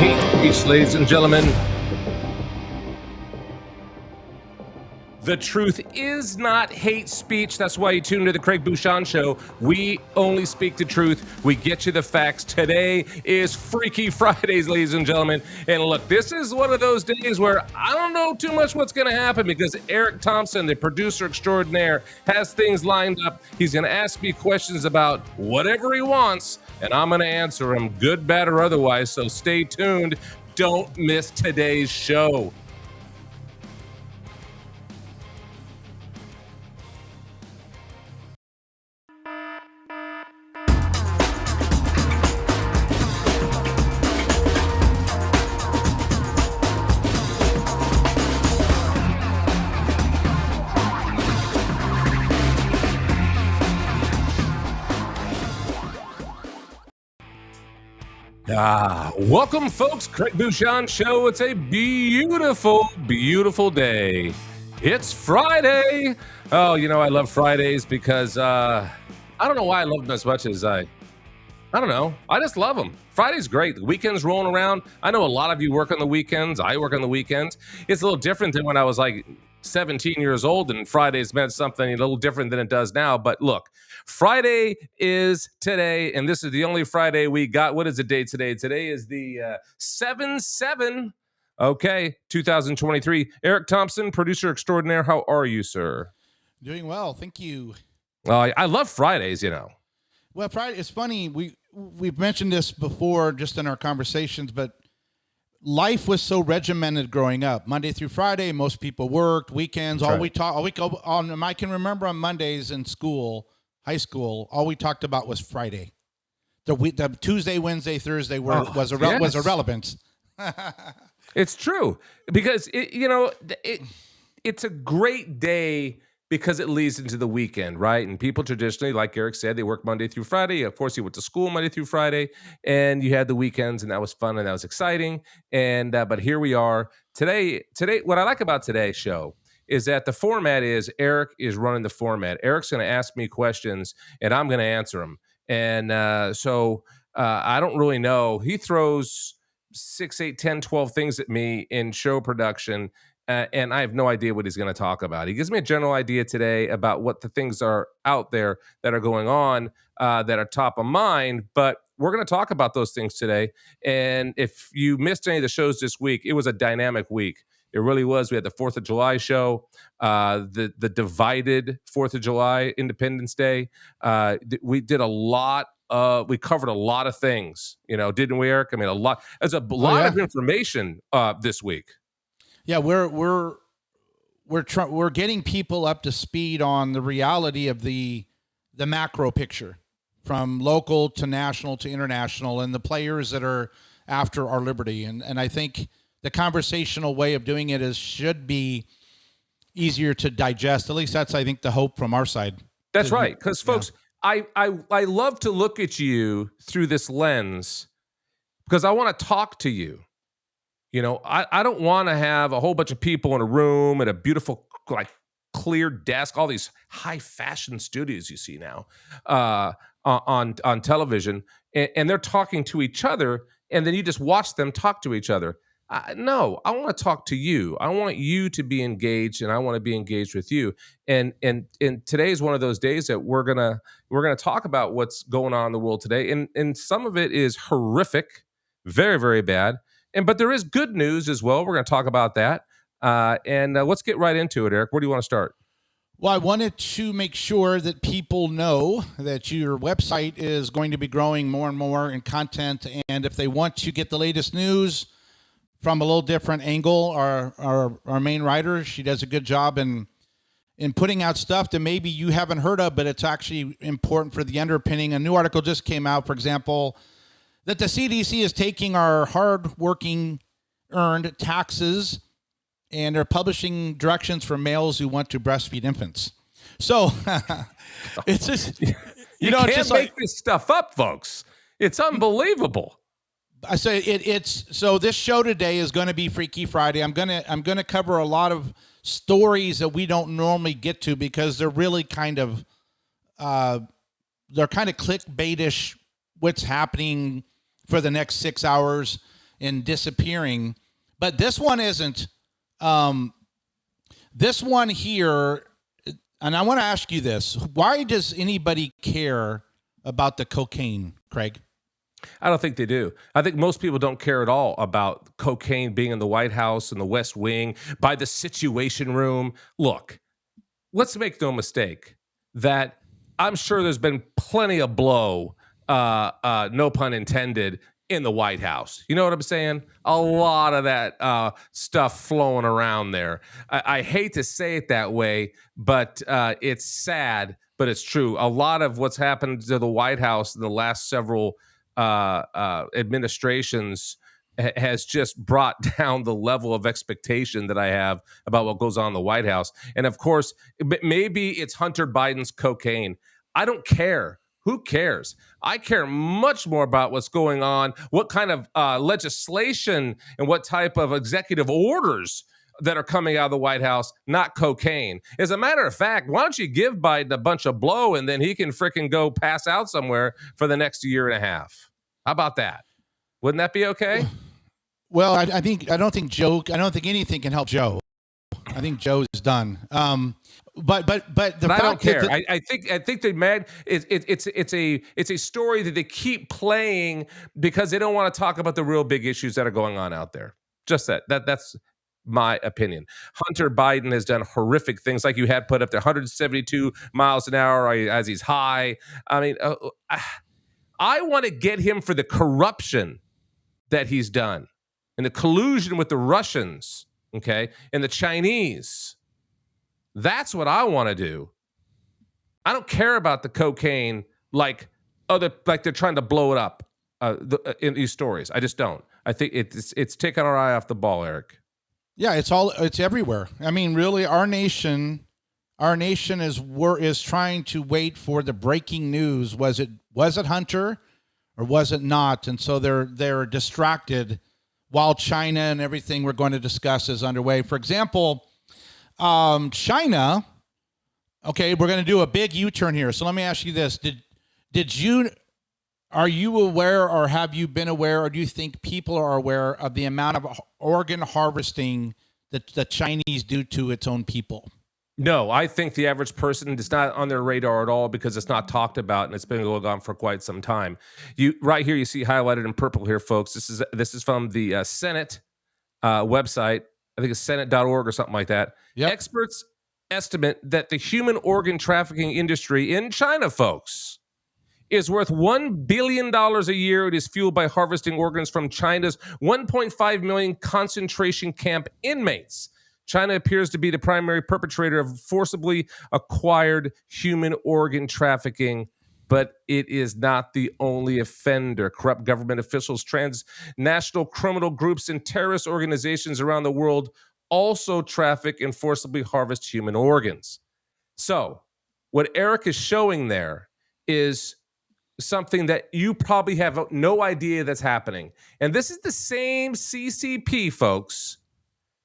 hate speech, ladies and gentlemen. The truth is not hate speech. That's why you tune into the Craig Bouchon Show. We only speak the truth. We get you the facts. Today is Freaky Fridays, ladies and gentlemen. And look, this is one of those days where I don't know too much what's going to happen because Eric Thompson, the producer extraordinaire, has things lined up. He's going to ask me questions about whatever he wants, and I'm going to answer them, good, bad, or otherwise. So stay tuned. Don't miss today's show. Welcome, folks. Craig Bouchon Show. It's a beautiful, beautiful day. It's Friday. Oh, you know, I love Fridays because I don't know why I love them as much as I don't know. I just love them. Friday's great. The weekend's rolling around. I know a lot of you work on the weekends. I work on the weekends. It's a little different than when I was like 17 years old and Fridays meant something a little different than it does now. But look, Friday is today, and this is the only Friday we got. What is the date today? Today is the 7/7. Okay, 2023. Eric Thompson, producer extraordinaire. How are you, sir? Doing well, thank you. I love Fridays, you know. Well, Friday, it's funny. We've mentioned this before just in our conversations, but life was so regimented growing up. Monday through Friday, most people worked. Weekends, That's all right. we talk, all we go on. I can remember on Mondays in school, high school, all we talked about was Friday. The Tuesday, Wednesday, Thursday was yes. irrelevant. It's true because it's a great day because it leads into the weekend, right? And people traditionally, like Eric said, they work Monday through Friday. Of course, you went to school Monday through Friday, and you had the weekends, and that was fun and that was exciting. And but here we are today. Today, what I like about today's show is that the format is Eric is running the format. Eric's going to ask me questions, and I'm going to answer them. And so I don't really know. He throws 6, 8, 10, 12 things at me in show production. And I have no idea what he's going to talk about. He gives me a general idea today about what the things are out there that are going on that are top of mind. But we're going to talk about those things today. And if you missed any of the shows this week, it was a dynamic week. It really was. We had the 4th of July show, the divided 4th of July, Independence Day. We did a lot. We covered a lot of things, didn't we, Eric? I mean, a lot. There's a lot of information this week. Yeah, we're getting people up to speed on the reality of the macro picture, from local to national to international, and the players that are after our liberty. And I think the conversational way of doing it should be easier to digest. At least that's, I think, the hope from our side. That's right, because folks, I love to look at you through this lens because I want to talk to you. I don't want to have a whole bunch of people in a room at a beautiful, clear desk, all these high fashion studios you see now on television, and they're talking to each other, and then you just watch them talk to each other. No, I want to talk to you. I want you to be engaged, and I want to be engaged with you. And today is one of those days that we're gonna talk about what's going on in the world today, and some of it is horrific, very, very bad. But there is good news as well. We're going to talk about that. And let's get right into it, Eric. Where do you want to start? Well, I wanted to make sure that people know that your website is going to be growing more and more in content. And if they want to get the latest news from a little different angle, our main writer, she does a good job in putting out stuff that maybe you haven't heard of, but it's actually important for the underpinning. A new article just came out, for example, that the CDC is taking our hard-working earned taxes and they're publishing directions for males who want to breastfeed infants. So it's just, you can't just make this stuff up, folks. It's unbelievable. I say it's so this show today is going to be Freaky Friday. I'm gonna cover a lot of stories that we don't normally get to because they're really kind of clickbaitish. What's happening for the next 6 hours, and disappearing. But this one isn't. This one here, and I want to ask you this: why does anybody care about the cocaine, Craig? I don't think they do. I think most people don't care at all about cocaine being in the White House and the West Wing, by the Situation Room. Look, let's make no mistake that I'm sure there's been plenty of blow, no pun intended, in the White House. You know what I'm saying? A lot of that stuff flowing around there. I hate to say it that way, but it's sad, but it's true. A lot of what's happened to the White House in the last several administrations has just brought down the level of expectation that I have about what goes on in the White House. And of course, maybe it's Hunter Biden's cocaine. I don't care. Who cares? I care much more about what's going on, what kind of legislation and what type of executive orders that are coming out of the White House, not cocaine. As a matter of fact, why don't you give Biden a bunch of blow and then he can fricking go pass out somewhere for the next year and a half? How about that? Wouldn't that be okay? Well, I don't think anything can help Joe. I think Joe's done. But I don't care. I think they mad. It's a story that they keep playing because they don't want to talk about the real big issues that are going on out there. Just that's my opinion. Hunter Biden has done horrific things, like you had put up there, 172 miles an hour as he's high. I mean, I want to get him for the corruption that he's done and the collusion with the Russians, okay, and the Chinese. That's what I want to do. I don't care about the cocaine like they're trying to blow it up in these stories. I just don't. I think it's taking our eye off the ball, Eric. Yeah, it's everywhere. I mean, really, our nation is trying to wait for the breaking news. Was it Hunter or was it not? And so they're distracted while China and everything we're going to discuss is underway. For example, China. Okay, we're going to do a big U-turn here. So let me ask you this: Are you aware, or have you been aware, or do you think people are aware of the amount of organ harvesting that the Chinese do to its own people? No, I think the average person is not on their radar at all because it's not talked about and it's been going on for quite some time. Right here, you see highlighted in purple here, folks. This is from the Senate website. I think it's senate.org or something like that. Yep. Experts estimate that the human organ trafficking industry in China, folks, is worth $1 billion a year. It is fueled by harvesting organs from China's 1.5 million concentration camp inmates. China appears to be the primary perpetrator of forcibly acquired human organ trafficking, but it is not the only offender. Corrupt government officials, transnational criminal groups, and terrorist organizations around the world also traffic and forcibly harvest human organs. So, what Eric is showing there is something that you probably have no idea that's happening. And this is the same CCP, folks,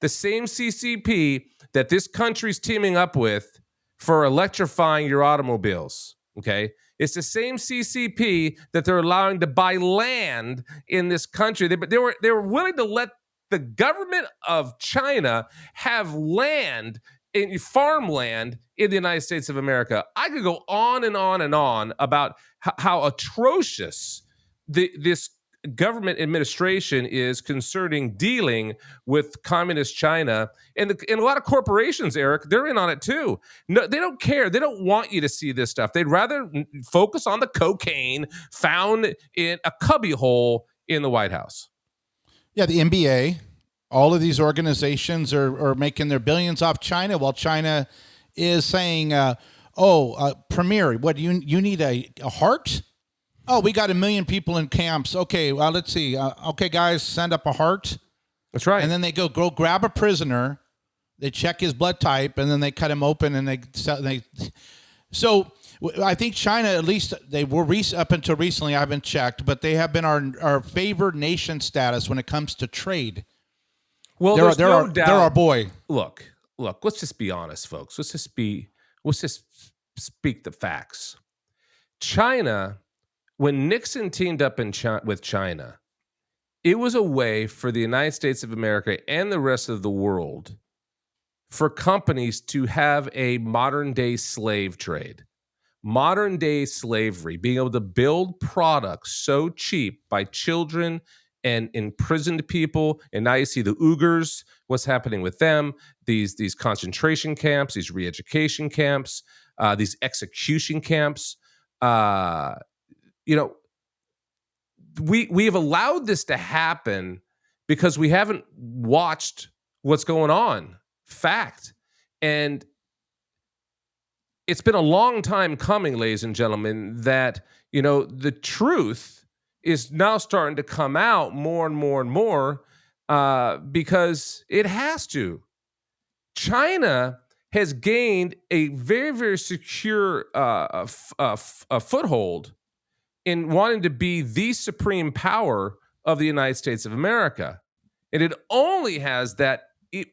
the same CCP that this country's teaming up with for electrifying your automobiles, okay? It's the same CCP that they're allowing to buy land in this country. They were willing to let the government of China have land, in farmland in the United States of America. I could go on and on and on about how atrocious this government administration is concerning dealing with communist China, and a lot of corporations, Eric, they're in on it too. No, they don't care. They don't want you to see this stuff. They'd rather focus on the cocaine found in a cubbyhole in the White House. Yeah, the NBA, all of these organizations are making their billions off China, while China is saying, Premier, what, you need a heart? Oh, we got 1 million people in camps. Okay, well, let's see. Okay, guys, send up a heart. That's right. And then they go grab a prisoner. They check his blood type, and then they cut him open, and they. So I think China, at least they were up until recently, I haven't checked, but they have been our favored nation status when it comes to trade. Well, they're our boy. Look. Let's just be honest, folks. Let's just speak the facts. China. When Nixon teamed up with China, it was a way for the United States of America and the rest of the world for companies to have a modern day slave trade, modern day slavery, being able to build products so cheap by children and imprisoned people. And now you see the Uyghurs, what's happening with them, these concentration camps, these re-education camps, these execution camps. We have allowed this to happen because we haven't watched what's going on. Fact. And it's been a long time coming, ladies and gentlemen, that, the truth is now starting to come out more and more and more because it has to. China has gained a very, very secure foothold in wanting to be the supreme power of the United States of America. And it only has that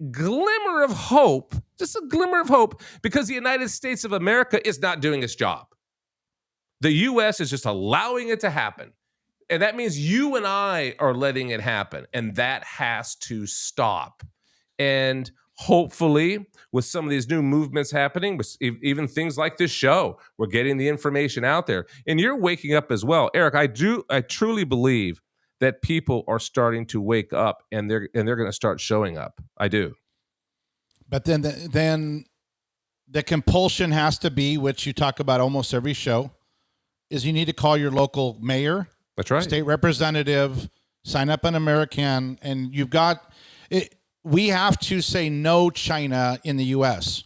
glimmer of hope, just a glimmer of hope, because the United States of America is not doing its job. The U.S. is just allowing it to happen. And that means you and I are letting it happen. And that has to stop. And hopefully, with some of these new movements happening, with even things like this show, we're getting the information out there. And you're waking up as well. Eric, I truly believe that people are starting to wake up and they're going to start showing up. I do. But then the compulsion has to be, which you talk about almost every show, is you need to call your local mayor. That's right. State representative, sign up on American, and you've got it. We have to say no China in the U.S.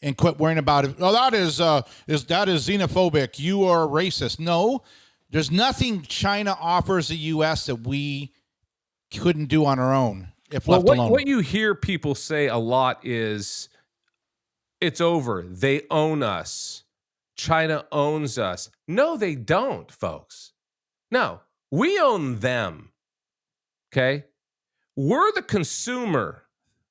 and quit worrying about it. Oh, that is xenophobic. You are racist. No, there's nothing China offers the U.S. that we couldn't do on our own if left alone. What you hear people say a lot is, it's over. They own us. China owns us. No, they don't, folks. No, we own them. Okay? We're the consumer.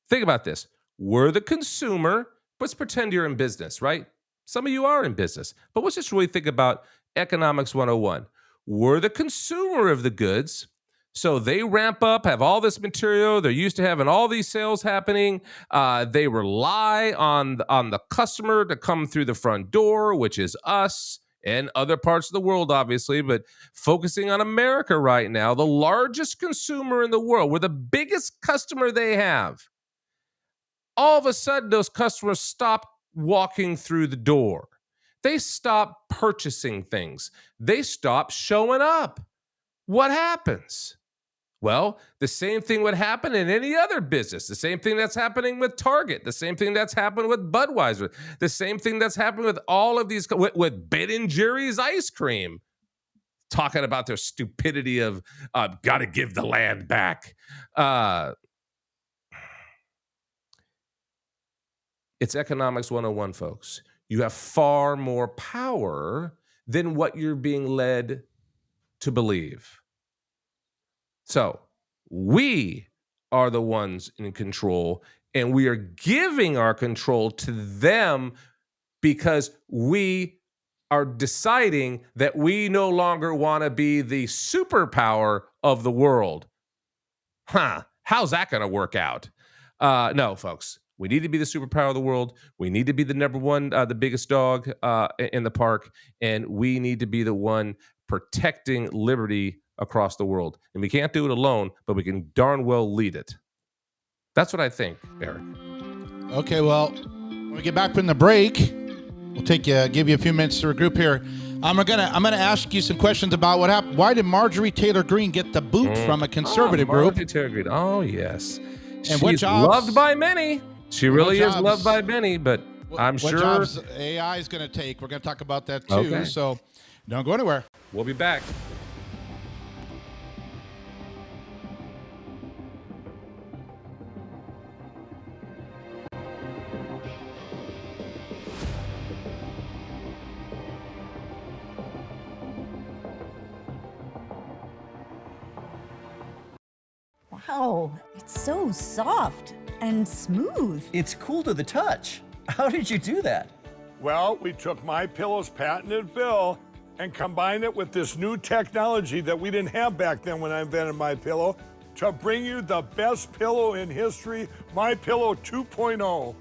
Think about this. We're the consumer. Let's pretend you're in business, right? Some of you are in business. But let's just really think about Economics 101. We're the consumer of the goods. So they ramp up, have all this material. They're used to having all these sales happening. They rely on the customer to come through the front door, which is us and other parts of the world, obviously. But focusing on America right now, the largest consumer in the world, we're the biggest customer they have. All of a sudden, those customers stop walking through the door. They stop purchasing things. They stop showing up. What happens? Well, the same thing would happen in any other business. The same thing that's happening with Target. The same thing that's happened with Budweiser. The same thing that's happened with all of these, with Ben & Jerry's ice cream. Talking about their stupidity of got to give the land back. It's Economics 101, folks. You have far more power than what you're being led to believe. So we are the ones in control, and we are giving our control to them because we are deciding that we no longer want to be the superpower of the world. How's that going to work out? No, folks. We need to be the superpower of the world. We need to be the number one, the biggest dog in the park, and we need to be the one protecting liberty across the world. And we can't do it alone, but we can darn well lead it. That's what I think, Eric. Okay, well, when we get back from the break, we'll give you a few minutes to regroup here. I'm gonna ask you some questions about what happened. Why did Marjorie Taylor Greene get the boot from a conservative group? Marjorie Taylor Greene. Oh, yes. And she's loved by many. She really is loved by many, but I'm sure. What jobs AI is going to take. We're going to talk about that too. Okay. So don't go anywhere. We'll be back. Wow, it's so soft and smooth. It's cool to the touch. How did you do that? Well, we took MyPillow's patented fill and combine it with this new technology that we didn't have back then when I invented MyPillow to bring you the best pillow in history, MyPillow 2.0.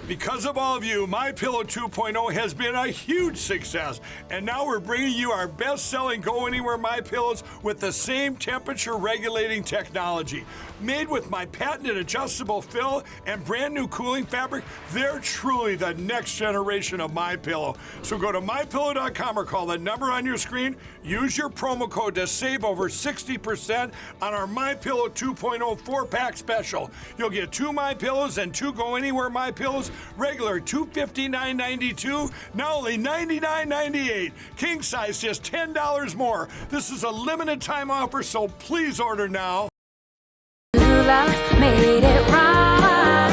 Because of all of you, MyPillow 2.0 has been a huge success, and now we're bringing you our best-selling Go Anywhere MyPillows with the same temperature-regulating technology. Made with my patented adjustable fill and brand new cooling fabric, they're truly the next generation of MyPillow. So go to MyPillow.com or call the number on your screen. Use your promo code to save over 60% on our MyPillow 2.0 4-pack special. You'll get 2 MyPillows and 2 Go Anywhere MyPillows, regular $259.92, now only $99.98. King size just $10 more. This is a limited time offer, so please order now. Made it right.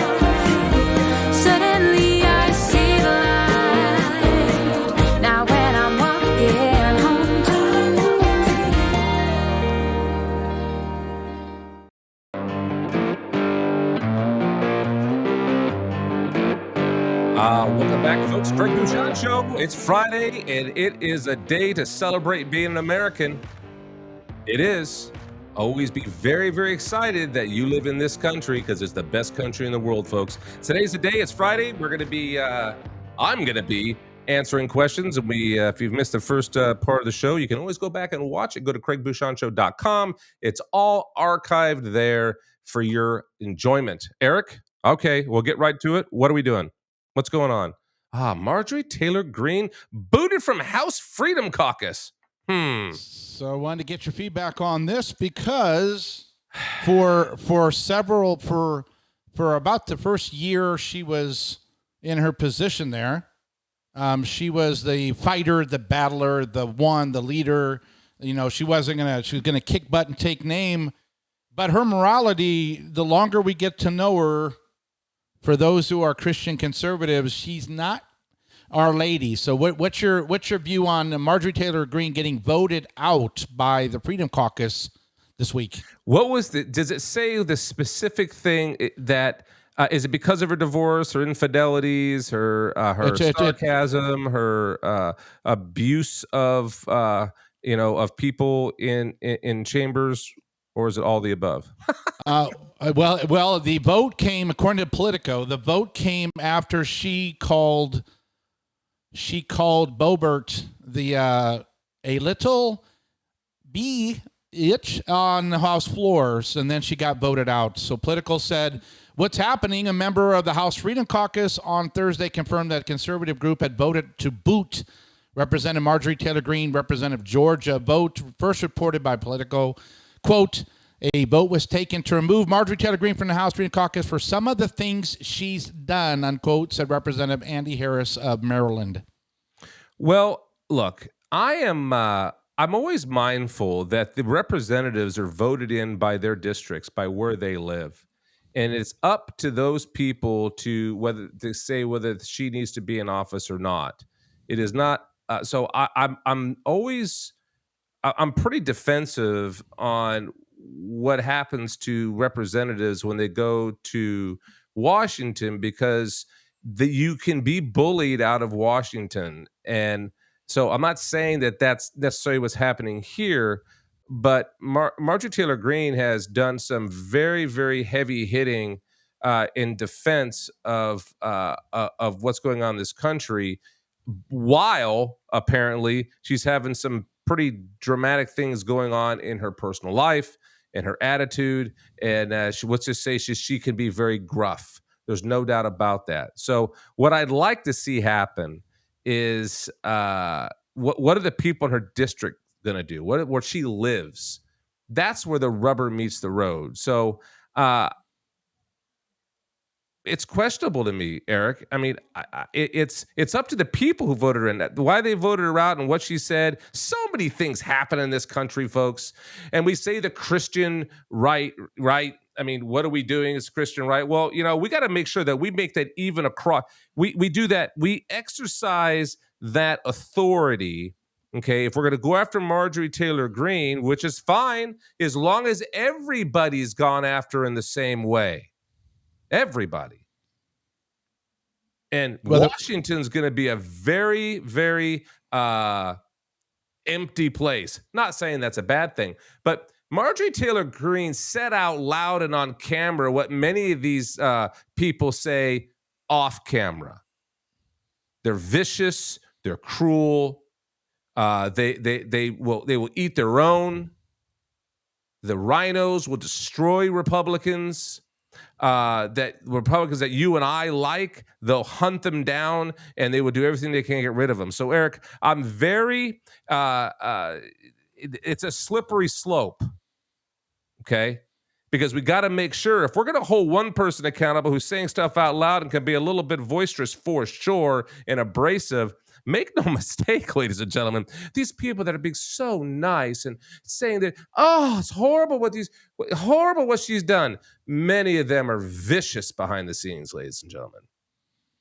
Suddenly I see the light. Now when I'm walking home Welcome back, folks. Craig Bouchon Show. It's Friday, and it is a day to celebrate being an American. It is. Always be very, very excited that you live in this country because it's the best country in the world, folks. Today's the day. It's Friday. We're going to be, I'm going to be answering questions. And if you've missed the first part of the show, you can always go back and watch it. Go to CraigBouchonShow.com. It's all archived there for your enjoyment. Eric? Okay, we'll get right to it. What are we doing? What's going on? Marjorie Taylor Greene booted from House Freedom Caucus. So I wanted to get your feedback on this because for about the first year she was in her position there, she was the fighter, the battler, the leader. You know, she was gonna kick butt and take name. But her morality, the longer we get to know her, for those who are Christian conservatives, she's not Our Lady. So what's your view on Marjorie Taylor Greene getting voted out by the Freedom Caucus this week? Does it say the specific thing that, is it because of her divorce, her infidelities, her sarcasm, her abuse of, of people in chambers, or is it all the above? Well, the vote came, according to Politico, the vote came after she called Boebert a little bitch on the House floors, and then she got voted out. So Politico said, what's happening? A member of the House Freedom Caucus on Thursday confirmed that a conservative group had voted to boot Representative Marjorie Taylor Greene, Representative Georgia. Vote first reported by Politico. Quote, a vote was taken to remove Marjorie Taylor Greene from the House Freedom Caucus for some of the things she's done, unquote, said Representative Andy Harris of Maryland. Well, look, I'm always mindful that the representatives are voted in by their districts, by where they live. And it's up to those people to say whether she needs to be in office or not. It is not. I'm pretty defensive on what happens to representatives when they go to Washington, because you can be bullied out of Washington. And so I'm not saying that that's necessarily what's happening here, but Marjorie Taylor Greene has done some very, very heavy hitting in defense of what's going on in this country, while apparently she's having some pretty dramatic things going on in her personal life and her attitude. And let's just say she can be very gruff. There's no doubt about that. So what I'd like to see happen is what are the people in her district going to do? Where she lives, that's where the rubber meets the road. So it's questionable to me, Eric. I mean, it's up to the people who voted her in. Why they voted her out and what she said. So many things happen in this country, folks. And we say the Christian right. I mean, what are we doing as Christian right? Well, we got to make sure that we make that even across. We do that. We exercise that authority. Okay, if we're going to go after Marjorie Taylor Greene, which is fine, as long as everybody's gone after her in the same way. Everybody. And Washington's going to be a very, very empty place. Not saying that's a bad thing, but Marjorie Taylor Greene said out loud and on camera what many of these people say off camera. They're vicious. They're cruel. They will eat their own. The rhinos will destroy Republicans. That Republicans that you and I like, they'll hunt them down and they will do everything they can to get rid of them. So, Eric, I'm very. It's a slippery slope. Okay. Because we got to make sure if we're going to hold one person accountable who's saying stuff out loud and can be a little bit boisterous for sure and abrasive, make no mistake, ladies and gentlemen, these people that are being so nice and saying that, oh, it's horrible what she's done. Many of them are vicious behind the scenes, ladies and gentlemen.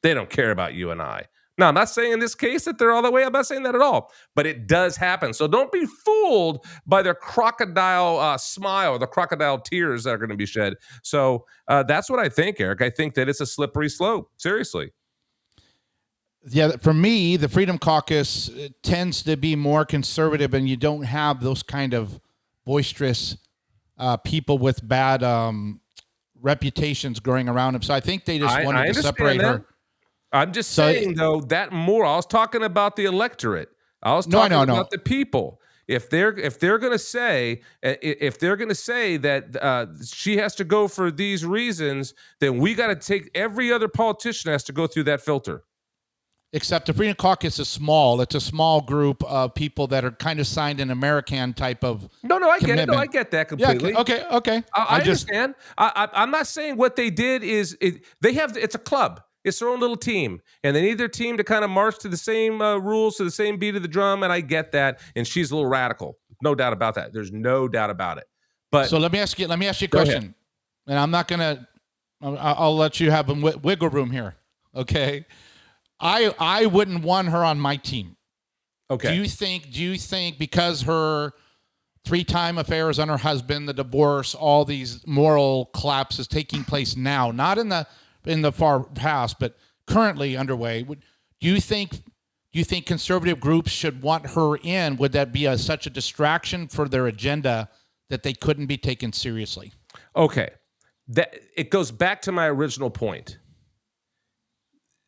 They don't care about you and I. Now, I'm not saying in this case that they're all the way. I'm not saying that at all. But it does happen. So don't be fooled by their crocodile smile, the crocodile tears that are going to be shed. So that's what I think, Eric. I think that it's a slippery slope. Seriously. Yeah, for me, the Freedom Caucus tends to be more conservative, and you don't have those kind of boisterous people with bad reputations going around them. So I think they just wanted to separate her. I'm just saying, though, that more. I was talking about the electorate. I was talking about the people. If they're going to say that she has to go for these reasons, then we got to take every other politician has to go through that filter. Except the Freedom Caucus is small. It's a small group of people that are kind of signed an American type of I commitment. get it. No, I get that completely. Yeah, okay. I understand. I'm not saying what they did is it's a club. It's their own little team, and they need their team to kind of march to the same rules, to the same beat of the drum, and I get that. And she's a little radical, no doubt about that. There's no doubt about it. But so let me ask you a question, and I'm not gonna. I'll let you have wiggle room here. Okay, I wouldn't want her on my team. Okay. Do you think because her 3-time affairs on her husband, the divorce, all these moral collapses taking place now, not in the far past, but currently underway. Do you think conservative groups should want her in? Would that be such a distraction for their agenda that they couldn't be taken seriously? Okay. It goes back to my original point.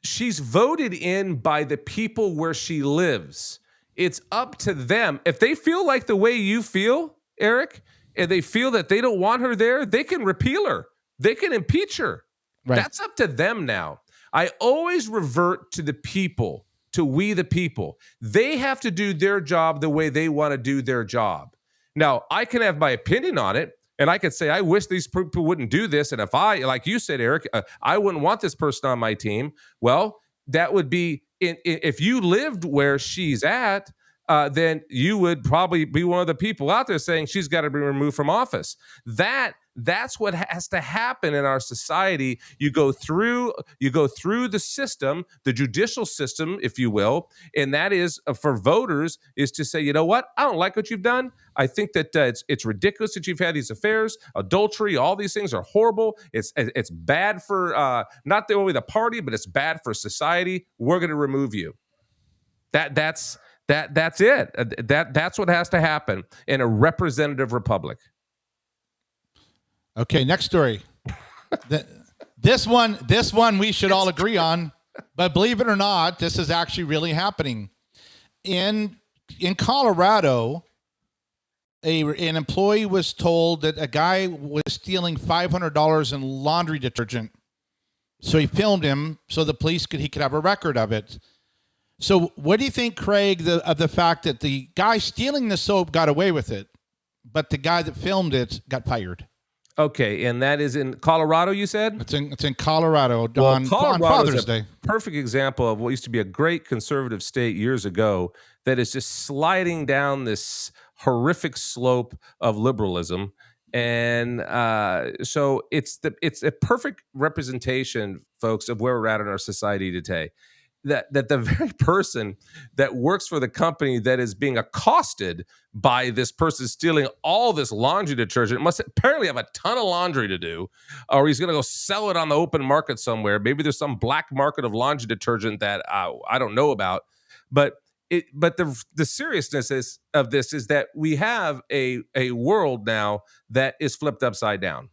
She's voted in by the people where she lives. It's up to them. If they feel like the way you feel, Eric, and they feel that they don't want her there, they can repeal her. They can impeach her. Right. That's up to them now. I always revert to the people, to we the people. They have to do their job the way they want to do their job. Now, I can have my opinion on it, and I could say, I wish these people wouldn't do this. And if I, like you said, Eric, I wouldn't want this person on my team. Well, that would be, if you lived where she's at, then you would probably be one of the people out there saying she's got to be removed from office. That's what has to happen in our society. You go through the system, the judicial system, if you will, and that is for voters is to say, you know what? I don't like what you've done. I think that it's ridiculous that you've had these affairs, adultery, all these things are horrible. It's bad for not only the party, but it's bad for society. We're going to remove you. That's it. That's what has to happen in a representative republic. Okay, next story. This one we should all agree on, but believe it or not, this is actually really happening. In Colorado, an employee was told that a guy was stealing $500 in laundry detergent. So he filmed him so the police could have a record of it. So what do you think, Craig, of the fact that the guy stealing the soap got away with it, but the guy that filmed it got fired? Okay, and that is in Colorado, you said? It's in Colorado on Father's Day. Perfect example of what used to be a great conservative state years ago that is just sliding down this horrific slope of liberalism. And so it's a perfect representation, folks, of where we're at in our society today. That the very person that works for the company that is being accosted by this person stealing all this laundry detergent must apparently have a ton of laundry to do, or he's going to go sell it on the open market somewhere. Maybe there's some black market of laundry detergent that I don't know about. But but the seriousness of this is that we have a world now that is flipped upside down.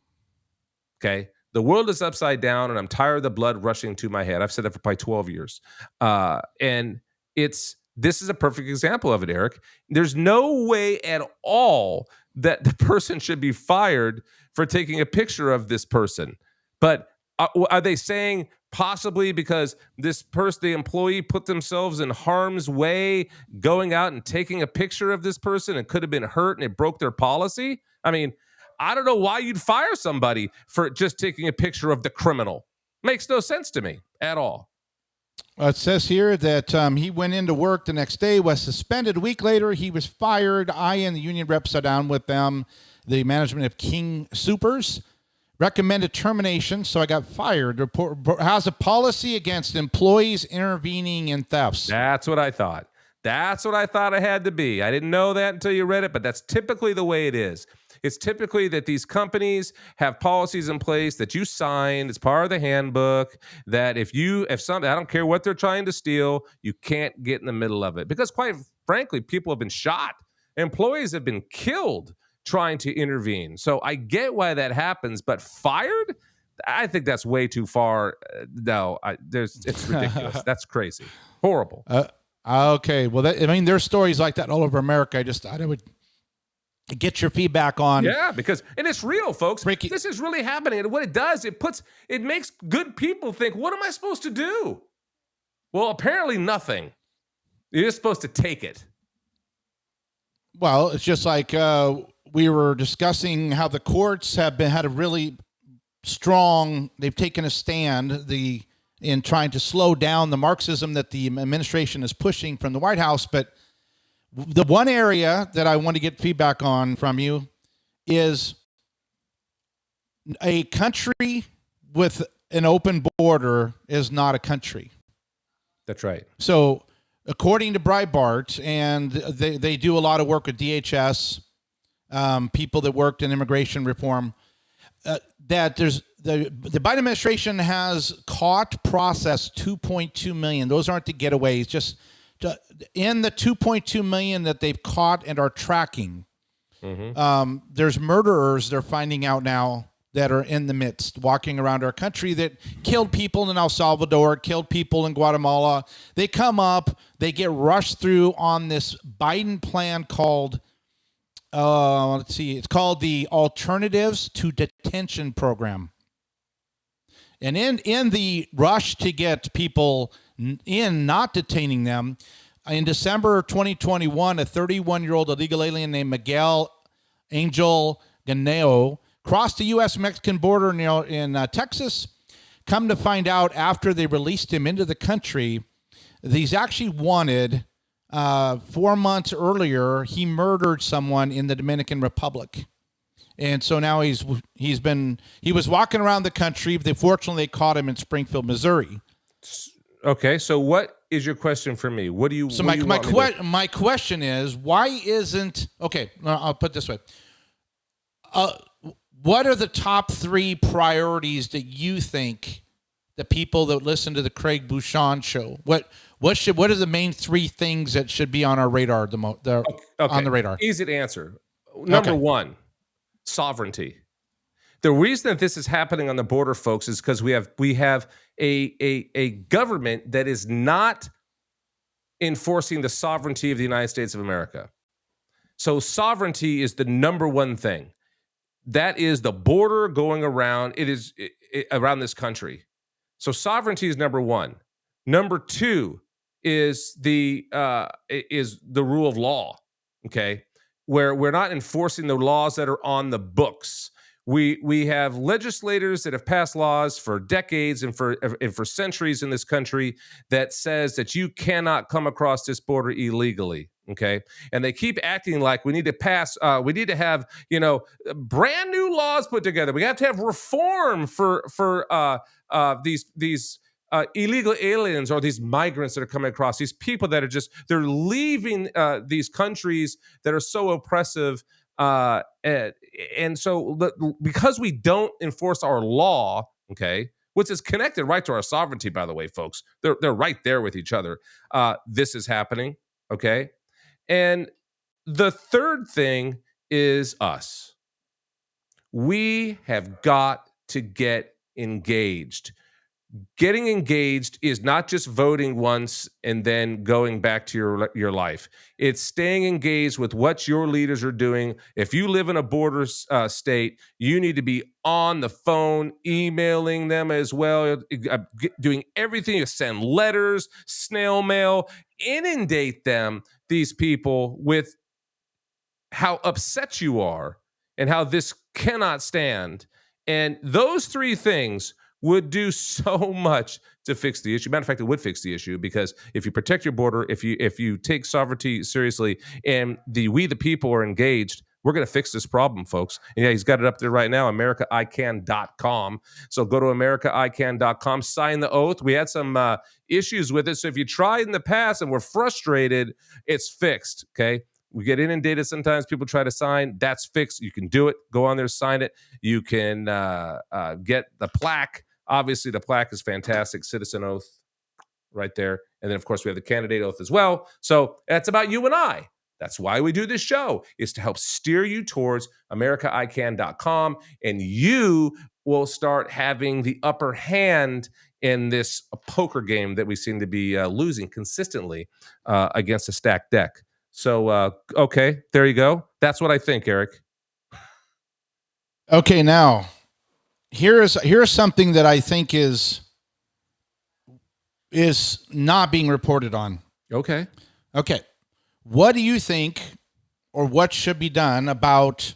Okay. The world is upside down, and I'm tired of the blood rushing to my head. I've said that for probably 12 years. And this is a perfect example of it, Eric. There's no way at all that the person should be fired for taking a picture of this person. But are they saying possibly because this person, the employee, put themselves in harm's way going out and taking a picture of this person and could have been hurt and it broke their policy? I mean, I don't know why you'd fire somebody for just taking a picture of the criminal. Makes no sense to me at all. It says here that he went into work the next day, was suspended. A week later, he was fired. I and the union rep sat down with them, the management of King Soopers, recommended termination, so I got fired. Has a policy against employees intervening in thefts. That's what I thought. That's what I thought it had to be. I didn't know that until you read it, but that's typically the way it is. It's typically that these companies have policies in place that you signed as part of the handbook, that if something, I don't care what they're trying to steal, you can't get in the middle of it. Because quite frankly, people have been shot. Employees have been killed trying to intervene. So I get why that happens, but fired? I think that's way too far. No, it's ridiculous. That's crazy. Horrible. Okay. Well, there's stories like that all over America. I thought I would get your feedback on. Yeah, and it's real, folks. This is really happening. And what it does, it makes good people think, what am I supposed to do? Well, apparently nothing. You're just supposed to take it. Well, it's just like we were discussing how the courts have had a really strong, they've taken a stand in trying to slow down the Marxism that the administration is pushing from the White House. But the one area that I want to get feedback on from you is a country with an open border is not a country. That's right. So according to Breitbart, and they do a lot of work with DHS, people that worked in immigration reform, that there's the Biden administration has processed 2.2 million. Those aren't the getaways, just in the 2.2 million that they've caught and are tracking, there's murderers they're finding out now that are in the midst, walking around our country, that killed people in El Salvador, killed people in Guatemala. They come up, they get rushed through on this Biden plan called, it's called the Alternatives to Detention Program. And in the rush to get people in, not detaining them, in December 2021, a 31-year-old illegal alien named Miguel Angel Ganeo crossed the U.S.-Mexican border in Texas. Come to find out, after they released him into the country, he's actually wanted. 4 months earlier, he murdered someone in the Dominican Republic. And so now he was walking around the country. Fortunately, they caught him in Springfield, Missouri. Okay, so what is your question for me? What do you? So my question is, why isn't I'll put it this way. What are the top 3 priorities that you think the people that listen to the Craig Bouchon show? What are the main 3 things that should be on our radar on the radar? Easy to answer. Number 1, sovereignty. The reason that this is happening on the border, folks, is because we have a government that is not enforcing the sovereignty of the United States of America. So sovereignty is the number 1 thing. That is the border going around. It is around this country. So sovereignty is number 1. Number 2 is the rule of law. Okay, where we're not enforcing the laws that are on the books. We have legislators that have passed laws for decades and for centuries in this country that says that you cannot come across this border illegally. Okay, and they keep acting like we need to have brand new laws put together. We have to have reform for these illegal aliens or these migrants that are coming across, these people that are they're leaving these countries that are so oppressive. And so because we don't enforce our law, okay, which is connected right to our sovereignty, by the way, folks, they're right there with each other. This is happening. Okay. And the third thing is us. We have got to get engaged. Getting engaged is not just voting once and then going back to your life. It's staying engaged with what your leaders are doing. If you live in a border state, you need to be on the phone, emailing them as well, doing everything. You send letters, snail mail, inundate them, these people, with how upset you are and how this cannot stand. And those three things would do so much to fix the issue. Matter of fact, it would fix the issue, because if you protect your border, if you take sovereignty seriously, and we the people are engaged, we're going to fix this problem, folks. And yeah, he's got it up there right now, AmericaICAN.com. So go to AmericaICAN.com, sign the oath. We had some issues with it. So if you tried in the past and were frustrated, it's fixed, okay? We get inundated sometimes. People try to sign. That's fixed. You can do it. Go on there, sign it. You can get the plaque. Obviously, the plaque is fantastic. Citizen oath right there. And then, of course, we have the candidate oath as well. So that's about you and I. That's why we do this show, is to help steer you towards AmericaICAN.com. And you will start having the upper hand in this poker game that we seem to be losing consistently against a stacked deck. So, okay, there you go. That's what I think, Eric. Okay, now here's something that I think is not being reported on. Okay. Okay. What do you think, or what should be done about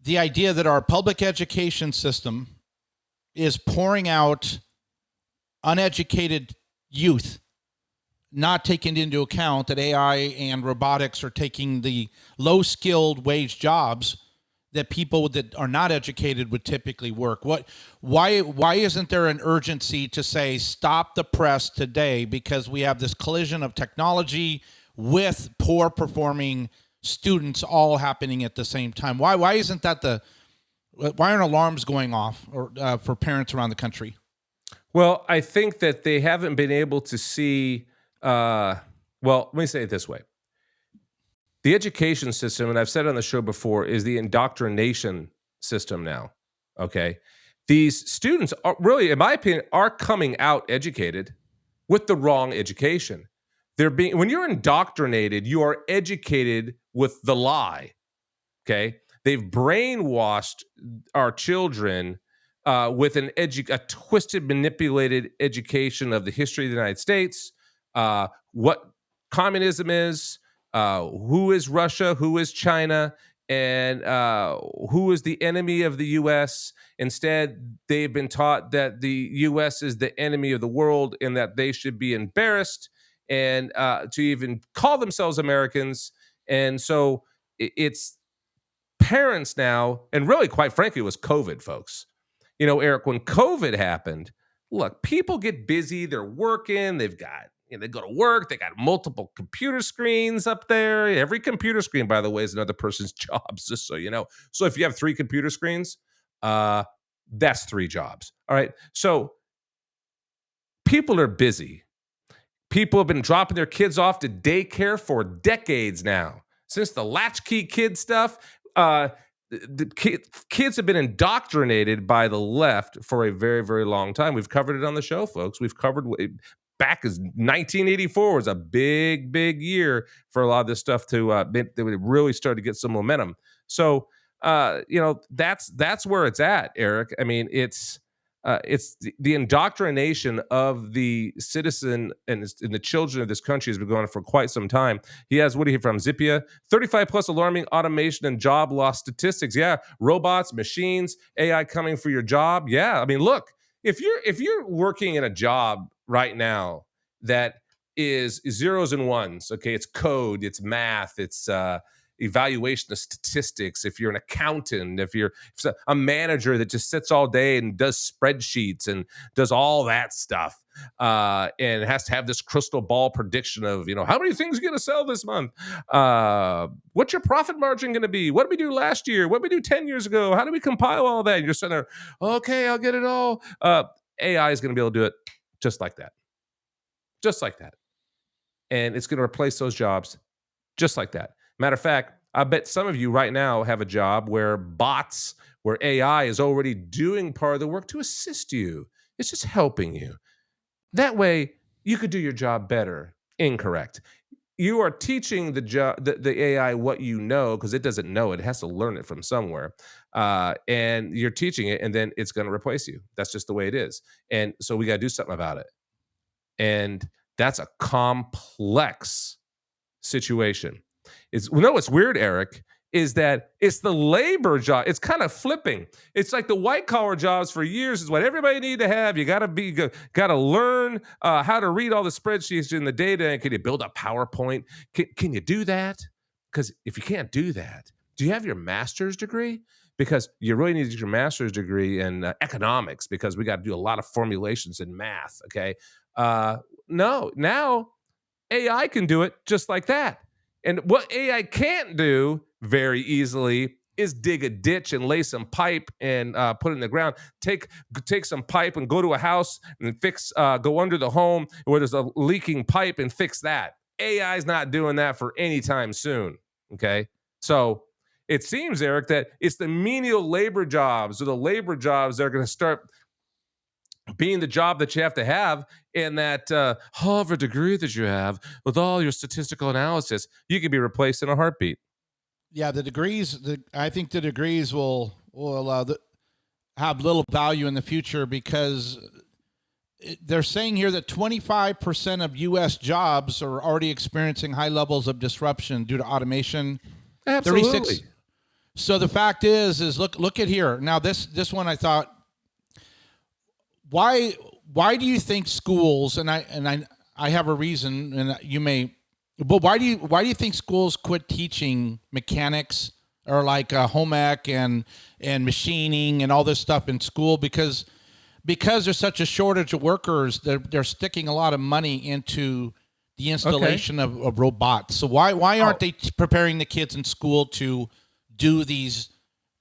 the idea that our public education system is pouring out uneducated youth, not taking into account that AI and robotics are taking the low-skilled wage jobs that people that are not educated would typically work? Why isn't there an urgency to say stop the press today, because we have this collision of technology with poor performing students all happening at the same time? Why isn't that why aren't alarms going off for parents around the country? Well, I think that they haven't been able to see. Well, let me say it this way. The education system, and I've said on the show before, is the indoctrination system now. Okay. These students are really, in my opinion, are coming out educated with the wrong education. When you're indoctrinated, you are educated with the lie. Okay. They've brainwashed our children with a twisted, manipulated education of the history of the United States, what communism is, who is Russia, who is China, and who is the enemy of the U.S. Instead, they've been taught that the U.S. is the enemy of the world and that they should be embarrassed and to even call themselves Americans. And so it's parents now, and really, quite frankly, it was COVID, folks. You know, Eric, when COVID happened, look, people get busy. They're working. They go to work. They got multiple computer screens up there. Every computer screen, by the way, is another person's job, just so you know. So if you have 3 computer screens, that's 3 jobs. All right. So people are busy. People have been dropping their kids off to daycare for decades now. Since the latchkey kid stuff, the kids have been indoctrinated by the left for a very, very long time. We've covered it on the show, folks. We've covered back as 1984 was a big, big year for a lot of this stuff that would really start to get some momentum. So, that's where it's at, Eric. I mean, it's the indoctrination of the citizen and the children of this country has been going on for quite some time. He has, what do you hear from Zippia? 35 plus alarming automation and job loss statistics. Yeah, robots, machines, AI coming for your job. Yeah, I mean, look, if you're working in a job right now that is zeros and ones, okay, it's code, it's math, it's evaluation of statistics, if you're an accountant, if you're a manager that just sits all day and does spreadsheets and does all that stuff, and has to have this crystal ball prediction of, how many things are going to sell this month? What's your profit margin going to be? What did we do last year? What did we do 10 years ago? How do we compile all that? And you're sitting there, okay, I'll get it all. AI is going to be able to do it just like that. Just like that. and it's going to replace those jobs just like that. Matter of fact, I bet some of you right now have a job where AI is already doing part of the work to assist you. It's just helping you. That way, you could do your job better. Incorrect. You are teaching the AI what you know because it doesn't know it. It has to learn it from somewhere, and you're teaching it, and then it's going to replace you. That's just the way it is. And so we got to do something about it. And that's a complex situation. What's weird, Eric, is that it's the labor job. It's kind of flipping. It's like the white collar jobs for years is what everybody need to have. You got to learn how to read all the spreadsheets and the data. And can you build a PowerPoint? Can you do that? Because if you can't do that, do you have your master's degree? Because you really need your master's degree in economics because we got to do a lot of formulations in math. Okay. No, now AI can do it just like that. And what AI can't do very easily is dig a ditch and lay some pipe and put it in the ground. Take some pipe and go to a house and go under the home where there's a leaking pipe and fix that. AI is not doing that for any time soon. Okay, so it seems, Eric, that it's the menial labor jobs or the labor jobs that are going to start being the job that you have to have, and that Harvard degree that you have with all your statistical analysis, you can be replaced in a heartbeat. Yeah, the degrees. I think the degrees will have little value in the future because they're saying here that 25% of U.S. jobs are already experiencing high levels of disruption due to automation. Absolutely. 36. So the fact is look at here. Now this one I thought. Why do you think schools, and I have a reason, and you may, but why do you think schools quit teaching mechanics or like home ec and machining and all this stuff in school? Because there's such a shortage of workers, they're sticking a lot of money into the installation of robots. So why aren't they preparing the kids in school to do these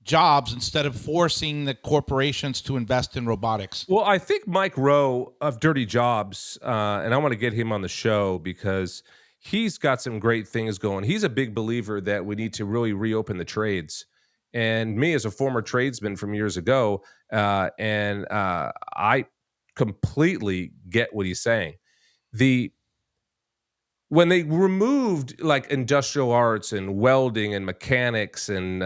jobs instead of forcing the corporations to invest in robotics? Well, I think Mike Rowe of Dirty Jobs, and I want to get him on the show because he's got some great things going. He's a big believer that we need to really reopen the trades. And me as a former tradesman from years ago, I completely get what he's saying. When they removed like industrial arts and welding and mechanics and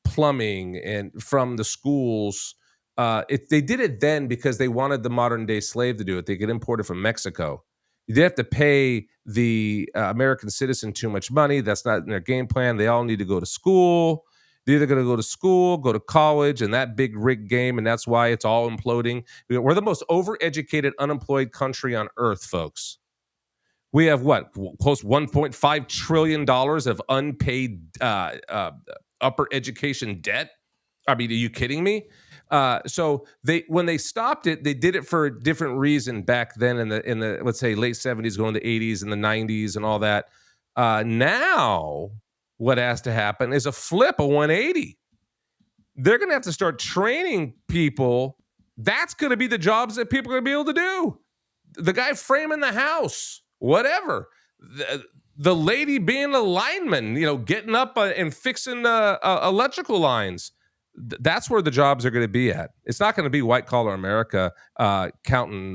plumbing and from the schools, they did it then because they wanted the modern day slave to do it. They could import it from Mexico. You didn't have to pay the American citizen too much money. That's not in their game plan. They all need to go to school. They're either going to go to school, go to college, and that big rig game, and that's why it's all imploding. We're the most overeducated, unemployed country on earth, folks. We have close to $1.5 trillion of unpaid upper education debt. I mean, are you kidding me? So when they stopped it, they did it for a different reason back then in the let's say late 70s, going to 80s and the 90s and all that. Now what has to happen is a flip, a 180. They're going to have to start training people. That's going to be the jobs that people are going to be able to do. The guy framing the house, whatever. The lady being a lineman, getting up and fixing electrical lines. That's where the jobs are going to be at. It's not going to be white collar America counting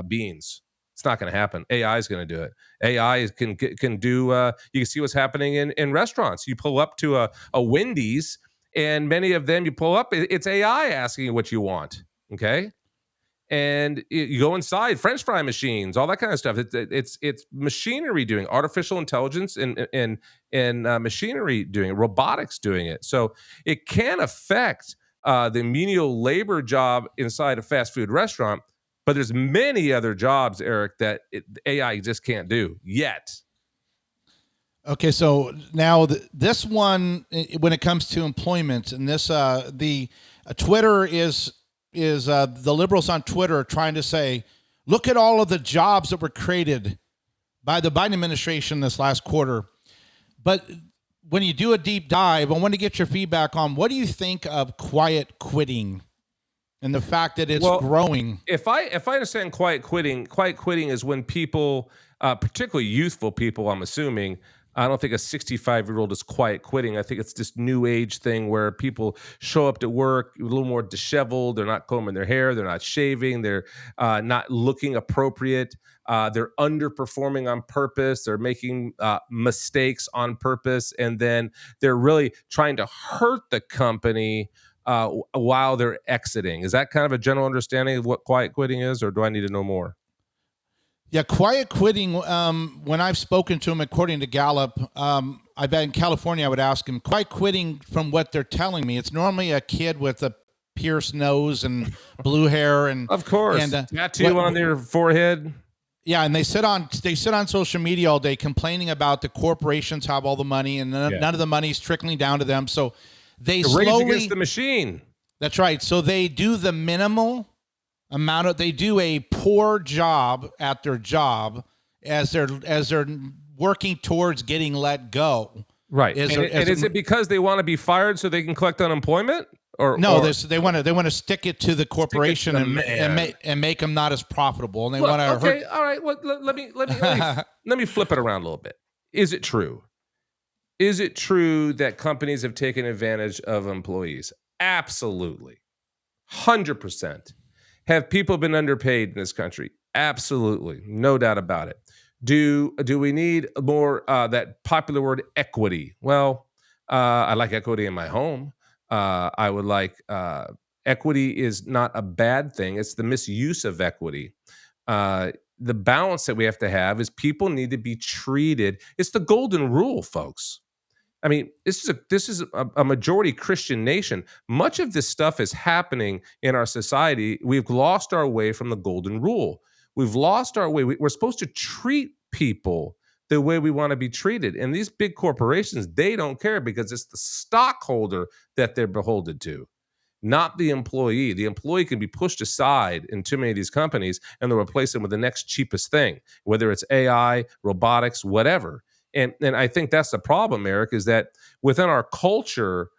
beans. It's not going to happen. AI is going to do it. AI can do. You can see what's happening in restaurants. You pull up to a Wendy's, and many of them you pull up, it's AI asking you what you want. Okay. And you go inside, French fry machines, all that kind of stuff. It's machinery doing it, artificial intelligence and machinery doing it, robotics doing it. So it can affect the menial labor job inside a fast food restaurant, but there's many other jobs, Eric, that AI just can't do yet. Okay, so now this one, when it comes to employment, and this Twitter is the liberals on Twitter are trying to say, look at all of the jobs that were created by the Biden administration this last quarter. But when you do a deep dive, I want to get your feedback on what do you think of quiet quitting and the fact that it's Well, growing. If I understand quiet quitting is when people, particularly youthful people, I'm assuming. I don't think a 65-year-old is quiet quitting. I think it's this new age thing where people show up to work a little more disheveled. They're not combing their hair. They're not shaving. They're not looking appropriate. They're underperforming on purpose. They're making mistakes on purpose. And then they're really trying to hurt the company while they're exiting. Is that kind of a general understanding of what quiet quitting is, or do I need to know more? Yeah, quiet quitting. When I've spoken to them, according to Gallup, I've been in California. I would ask them, quiet quitting from what they're telling me. It's normally a kid with a pierced nose and blue hair, and Of course, and tattoo on their forehead. yeah, and they sit on social media all day complaining about the corporations have all the money, and none of the money's trickling down to them. So they The rage slowly. against the machine. That's right. So they do the minimal amount of, they do a poor job at their job as they're working towards getting let go. Right. Is And, there- and is it because they want to be fired so they can collect unemployment? Or No, or, they want to stick it to the corporation the and make them not as profitable, and they Look, want to okay, hurt. all right. Well, let me flip it around a little bit. Is it true? Is it true that companies have taken advantage of employees? Absolutely. 100%. Have people been underpaid in this country? Absolutely. No doubt about it. Do we need more that popular word equity? Well, I like equity in my home. I would like equity is not a bad thing. It's the misuse of equity. The balance that we have to have is people need to be treated. It's the golden rule, folks. I mean, this is a majority Christian nation. Much of this stuff is happening in our society. We've lost our way from the golden rule. We've lost our way. We're supposed to treat people the way we want to be treated. And these big corporations, they don't care because it's the stockholder that they're beholden to, not the employee. The employee can be pushed aside in too many of these companies and they'll replace them with the next cheapest thing, whether it's AI, robotics, whatever. And I think that's the problem, Eric, is that within our culture,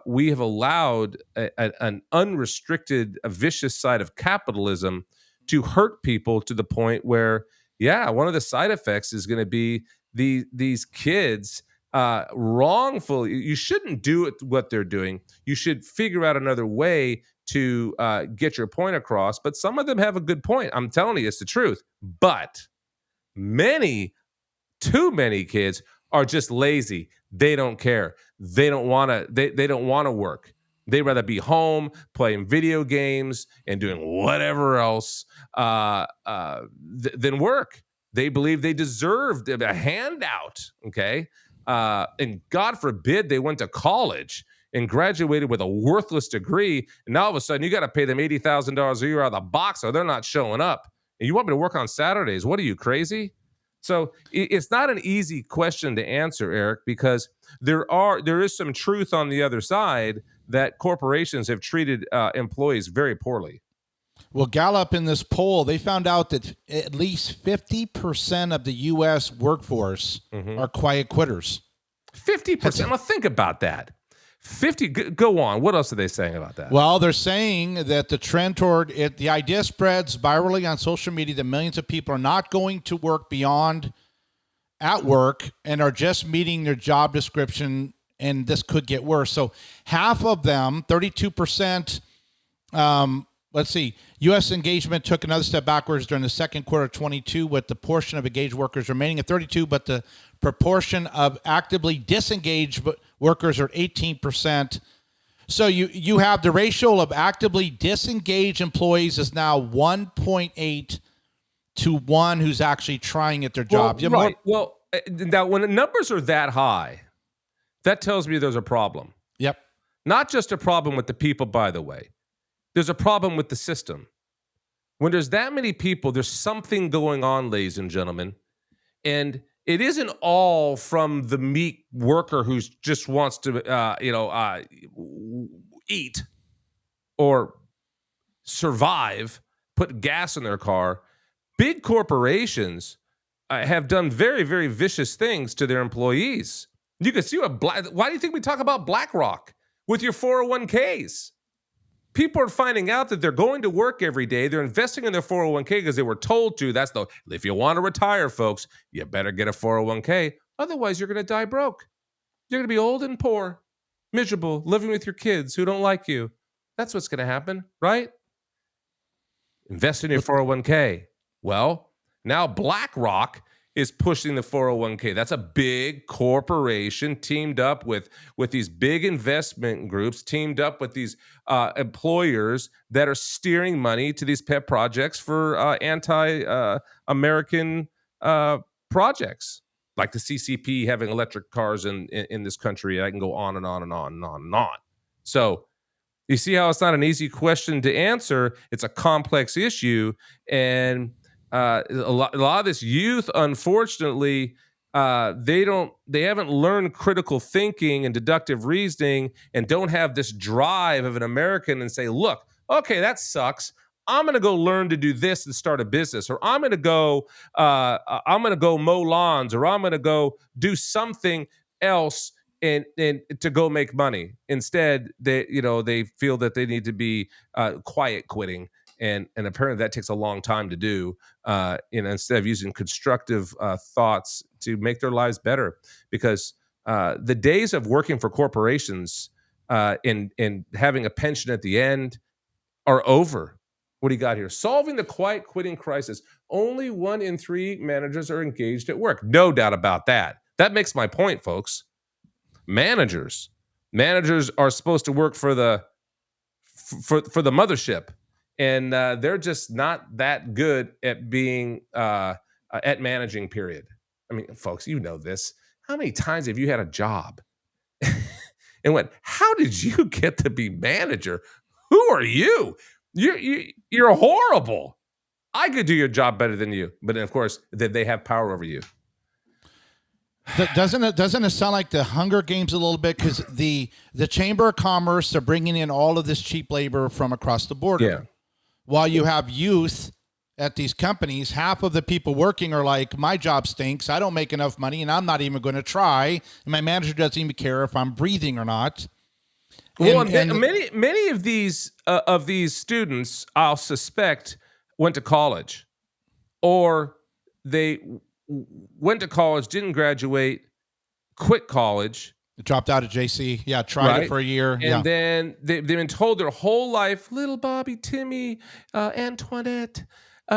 we have allowed an unrestricted, a vicious side of capitalism to hurt people to the point where, yeah, one of the side effects is going to be these kids wrongfully. You shouldn't do it what they're doing. You should figure out another way to get your point across. But some of them have a good point. I'm telling you, it's the truth. But too many kids are just lazy. They don't care. They don't want to. They don't want to work. They'd rather be home playing video games and doing whatever else than work. They believe they deserve a handout. Okay, and God forbid they went to college and graduated with a worthless degree, and now all of a sudden you got to pay them $80,000 a year out of the box, or they're not showing up. And you want me to work on Saturdays? What are you, crazy? So it's not an easy question to answer, Eric, because there is some truth on the other side that corporations have treated employees very poorly. Well, Gallup in this poll, they found out that at least 50% of the U.S. workforce are quiet quitters. 50%. Now think about that. 50. Go on. What else are they saying about that? Well, they're saying that the trend toward it, the idea spreads virally on social media that millions of people are not going to work beyond at work and are just meeting their job description, and this could get worse. So half of them, 32%, let's see, U.S. engagement took another step backwards during the second quarter of 22, with the portion of engaged workers remaining at 32, but the proportion of actively disengaged workers are 18%. So you have the ratio of actively disengaged employees is now 1.8 to 1 who's actually trying at their job. Well, right. Well, now when the numbers are that high, that tells me there's a problem. Yep. Not just a problem with the people, by the way. There's a problem with the system. When there's that many people, there's something going on, ladies and gentlemen. And it isn't all from the meek worker who just wants to, eat or survive, put gas in their car. Big corporations have done very, very vicious things to their employees. You can see why do you think we talk about BlackRock with your 401ks? people are finding out that they're going to work every day. They're investing in their 401k because they were told to. If you want to retire, folks, you better get a 401k. Otherwise, you're going to die broke. You're going to be old and poor, miserable, living with your kids who don't like you. That's what's going to happen, right? Invest in your 401k. Well, now BlackRock is pushing the 401k. That's a big corporation teamed up with these big investment groups, teamed up with these employers that are steering money to these pet projects for anti-American projects, like the CCP having electric cars in this country. I can go on and on and on and on and on. So you see how it's not an easy question to answer. It's a complex issue, and a lot of this youth, unfortunately, they haven't learned critical thinking and deductive reasoning, and don't have this drive of an American and say, look, okay, that sucks. I'm going to go learn to do this and start a business, or I'm going to go mow lawns, or I'm going to go do something else and to go make money. Instead, they feel that they need to be quiet quitting. And apparently that takes a long time to do. Instead of using constructive thoughts to make their lives better, because the days of working for corporations and having a pension at the end are over. What do you got here? Solving the quiet quitting crisis. Only 1 in 3 managers are engaged at work. No doubt about that. That makes my point, folks. Managers are supposed to work for the mothership. And they're just not that good at being at managing, period. I mean, folks, you know this. How many times have you had a job and went, how did you get to be manager? Who are you? You're horrible. I could do your job better than you. But of course, they have power over you. Doesn't it sound like the Hunger Games a little bit? Because the Chamber of Commerce are bringing in all of this cheap labor from across the border. Yeah. While you have youth at these companies, half of the people working are like, my job stinks. I don't make enough money, and I'm not even going to try. And my manager doesn't even care if I'm breathing or not. Well, many of these students, I'll suspect, went to college, or they went to college, didn't graduate, quit college. Dropped out of JC. Yeah, tried it for a year. And then they've been told their whole life, little Bobby, Timmy, Antoinette,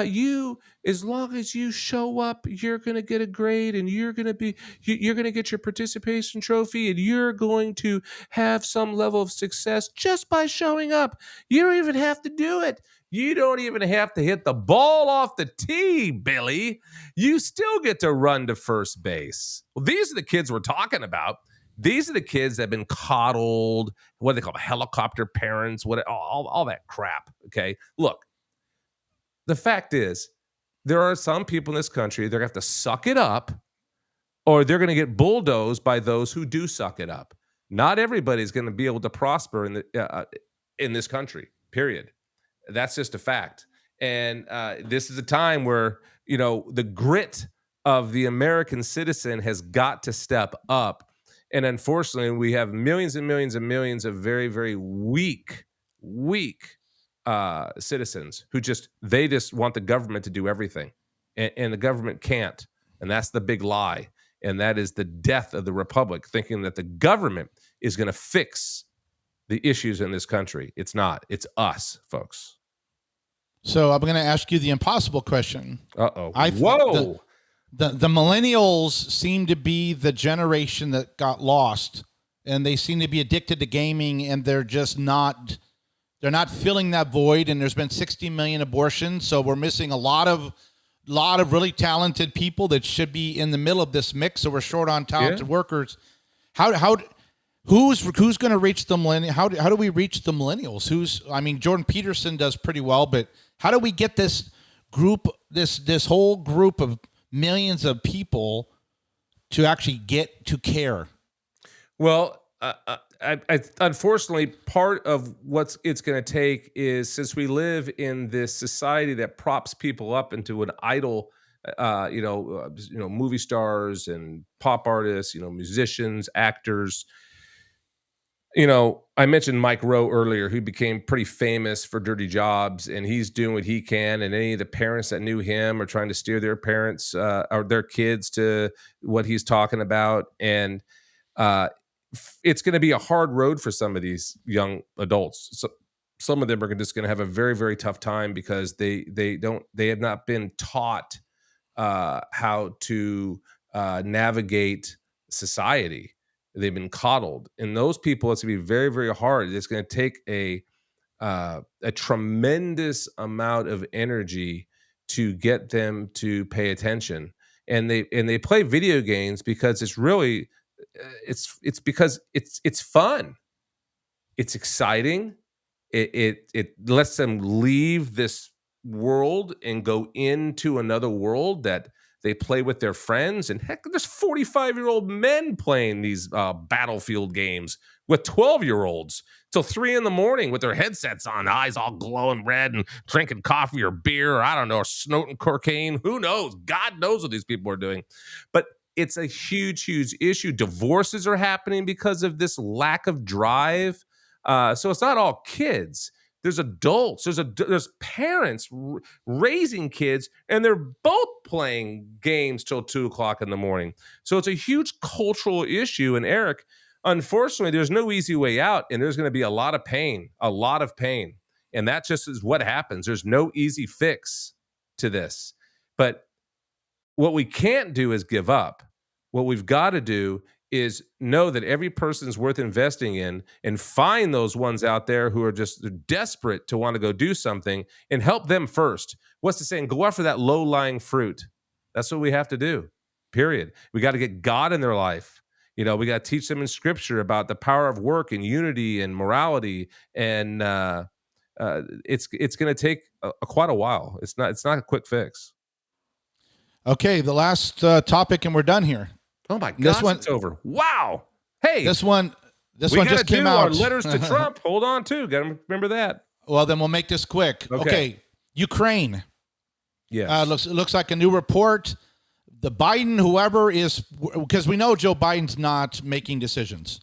you, as long as you show up, you're going to get a grade, and you're going to get your participation trophy, and you're going to have some level of success just by showing up. You don't even have to do it. You don't even have to hit the ball off the tee, Billy. You still get to run to first base. Well, these are the kids we're talking about. These are the kids that have been coddled, what they call helicopter parents, all that crap, okay? Look, the fact is, there are some people in this country, they're going to have to suck it up, or they're going to get bulldozed by those who do suck it up. Not everybody's going to be able to prosper in this country, period. That's just a fact. And this is a time where, the grit of the American citizen has got to step up. And unfortunately, we have millions and millions and millions of very, very weak citizens who just want the government to do everything. And the government can't. And that's the big lie. And that is the death of the republic, thinking that the government is going to fix the issues in this country. It's not. It's us, folks. So I'm going to ask you the impossible question. Uh-oh. Whoa. The millennials seem to be the generation that got lost, and they seem to be addicted to gaming, and they're not filling that void. And there's been 60 million abortions. So we're missing a lot of really talented people that should be in the middle of this mix. So we're short on talented workers. Who's going to reach the millennials? How do we reach the millennials? Jordan Peterson does pretty well, but how do we get this group, this whole group of millions of people to actually get to care? Well, I unfortunately, part of what it's going to take is, since we live in this society that props people up into an idol, movie stars and pop artists, musicians, actors. I mentioned Mike Rowe earlier, who became pretty famous for dirty jobs, and he's doing what he can. And any of the parents that knew him are trying to steer their parents or their kids to what he's talking about. And it's going to be a hard road for some of these young adults. So some of them are just going to have a very, very tough time because they have not been taught how to navigate society. They've been coddled, and those people, it's going to be very, very hard. It's going to take a tremendous amount of energy to get them to pay attention. And they play video games because it's really it's because it's fun, it's exciting. It lets them leave this world and go into another world that they play with their friends. And heck, there's 45-year-old men playing these Battlefield games with 12-year-olds till 3 a.m. with their headsets on, eyes all glowing red, and drinking coffee or beer, or I don't know, or snorting cocaine. Who knows? God knows what these people are doing. But it's a huge, huge issue. Divorces are happening because of this lack of drive. So it's not all kids. There's adults. There's parents raising kids, and they're both playing games till 2:00 in the morning. So it's a huge cultural issue. And Eric, unfortunately, there's no easy way out, and there's going to be a lot of pain, and that just is what happens. There's no easy fix to this. But what we can't do is give up. What we've got to do is know that every person's worth investing in, and find those ones out there who are just desperate to want to go do something, and help them first. What's the saying? Go after that low-lying fruit. That's what we have to do, period. We got to get God in their life. We got to teach them in Scripture about the power of work and unity and morality. And it's going to take quite a while. It's not a quick fix. Okay, the last topic, and we're done here. Oh my gosh, it's over. Wow. Hey, this one just came out. Our letters to Trump. Hold on, too. Got to remember that. Well, then we'll make this quick. Okay. Ukraine. Yeah. Looks like a new report. The Biden, whoever is, because we know Joe Biden's not making decisions.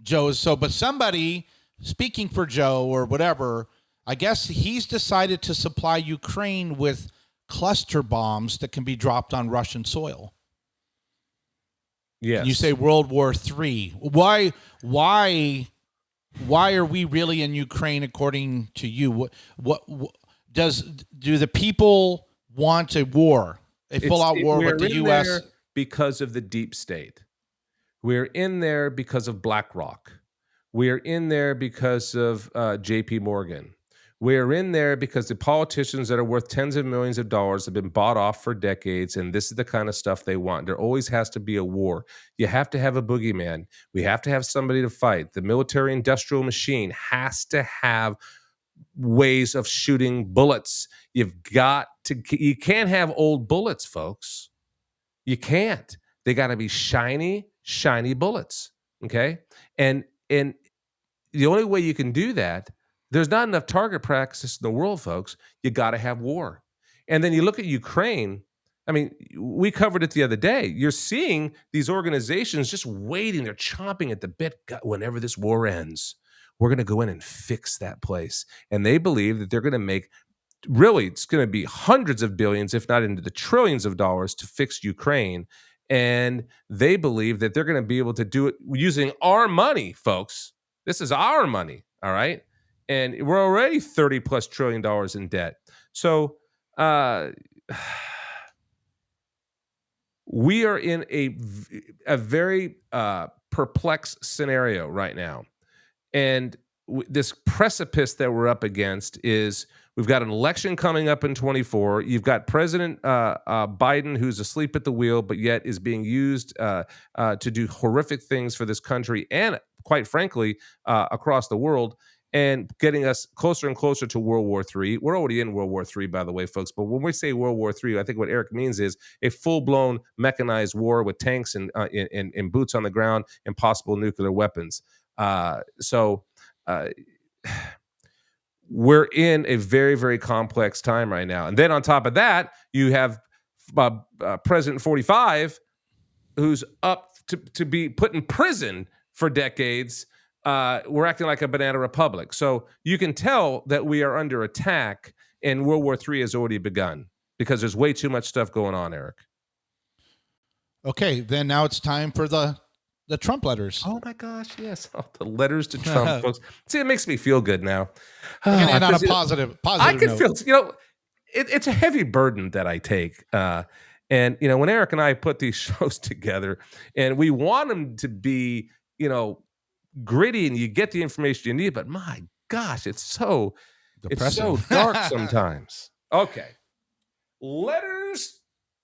But somebody speaking for Joe or whatever, I guess he's decided to supply Ukraine with cluster bombs that can be dropped on Russian soil. Yes. You say World War III. Why are we really in Ukraine according to you? Do the people want a war? A full-out war with the U.S.? Because of the deep state. We're in there because of BlackRock. We're in there because of J.P. Morgan. We're in there because the politicians that are worth tens of millions of dollars have been bought off for decades, and this is the kind of stuff they want. There always has to be a war. You have to have a boogeyman. We have to have somebody to fight. The military-industrial machine has to have ways of shooting bullets. You can't have old bullets, folks. You can't. They got to be shiny, shiny bullets, okay? And the only way you can do that, there's not enough target practice in the world, folks. You got to have war. And then you look at Ukraine. I mean, we covered it the other day. You're seeing these organizations just waiting. They're chomping at the bit. Whenever this war ends, we're going to go in and fix that place. And they believe that they're going to make, really, it's going to be hundreds of billions, if not into the trillions of dollars to fix Ukraine. And they believe that they're going to be able to do it using our money, folks. This is our money, all right? And we're already $30+ trillion in debt. So we are in a very perplexed scenario right now. And this precipice that we're up against is, we've got an election coming up in 2024. You've got President Biden, who's asleep at the wheel, but yet is being used to do horrific things for this country and, quite frankly, across the world, and getting us closer and closer to World War III. We're already in World War III, by the way, folks. But when we say World War III, I think what Eric means is a full-blown mechanized war with tanks and boots on the ground and possible nuclear weapons. We're in a very, very complex time right now. And then on top of that, you have President 45, who's up to be put in prison for decades we're acting like a banana republic. So you can tell that we are under attack, and World War III has already begun because there's way too much stuff going on, Eric. Okay, then now it's time for the Trump letters. Oh my gosh, yes. Oh, the letters to Trump, folks. See, it makes me feel good now. And on a Because positive I can note. feel, it's a heavy burden that I take. And, when Eric and I put these shows together and we want them to be, gritty and you get the information you need, but my gosh, it's so Depressing. dark sometimes. Okay. Letters